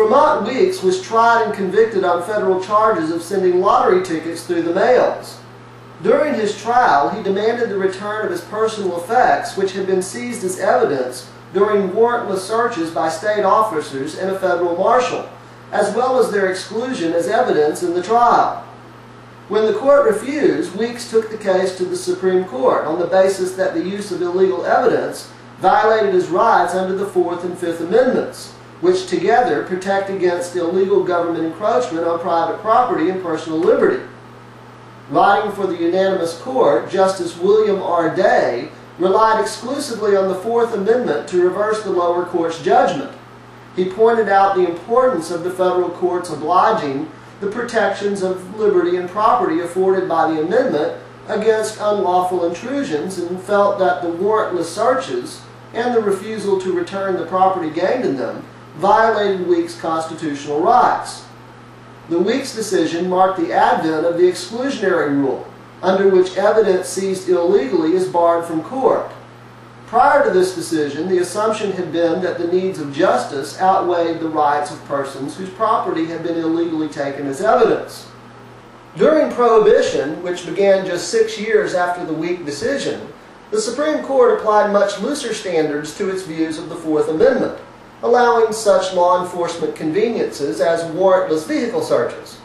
Vermont Weeks was tried and convicted on federal charges of sending lottery tickets through the mails. During his trial, he demanded the return of his personal effects, which had been seized as evidence during warrantless searches by state officers and a federal marshal, as well as their exclusion as evidence in the trial. When the court refused, Weeks took the case to the Supreme Court on the basis that the use of illegal evidence violated his rights under the Fourth and Fifth Amendments, which together protect against illegal government encroachment on private property and personal liberty. Writing for the unanimous court, Justice William R. Day relied exclusively on the Fourth Amendment to reverse the lower court's judgment. He pointed out the importance of the federal courts obliging the protections of liberty and property afforded by the amendment against unlawful intrusions, and felt that the warrantless searches and the refusal to return the property gained in them violated Weeks' constitutional rights. The Weeks decision marked the advent of the exclusionary rule, under which evidence seized illegally is barred from court. Prior to this decision, the assumption had been that the needs of justice outweighed the rights of persons whose property had been illegally taken as evidence. During Prohibition, which began just 6 years after the Weeks decision, the Supreme Court applied much looser standards to its views of the Fourth Amendment, allowing such law enforcement conveniences as warrantless vehicle searches.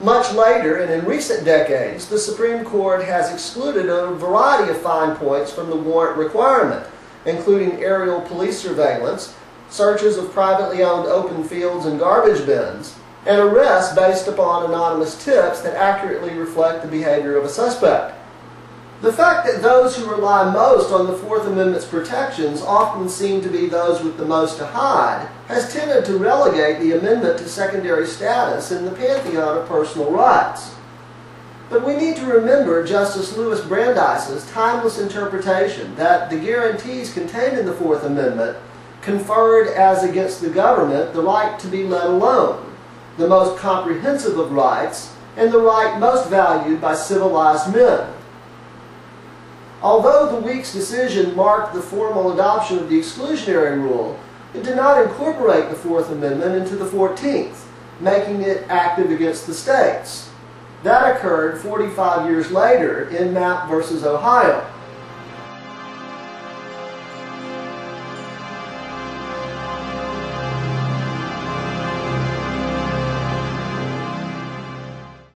Much later, and in recent decades, the Supreme Court has excluded a variety of fine points from the warrant requirement, including aerial police surveillance, searches of privately owned open fields and garbage bins, and arrests based upon anonymous tips that accurately reflect the behavior of a suspect. The fact that those who rely most on the Fourth Amendment's protections often seem to be those with the most to hide has tended to relegate the amendment to secondary status in the pantheon of personal rights. But we need to remember Justice Louis Brandeis's timeless interpretation that the guarantees contained in the Fourth Amendment conferred as against the government the right to be let alone, the most comprehensive of rights, and the right most valued by civilized men. Although the Weeks decision marked the formal adoption of the exclusionary rule, it did not incorporate the Fourth Amendment into the 14th, making it active against the states. That occurred 45 years later in Mapp v. Ohio.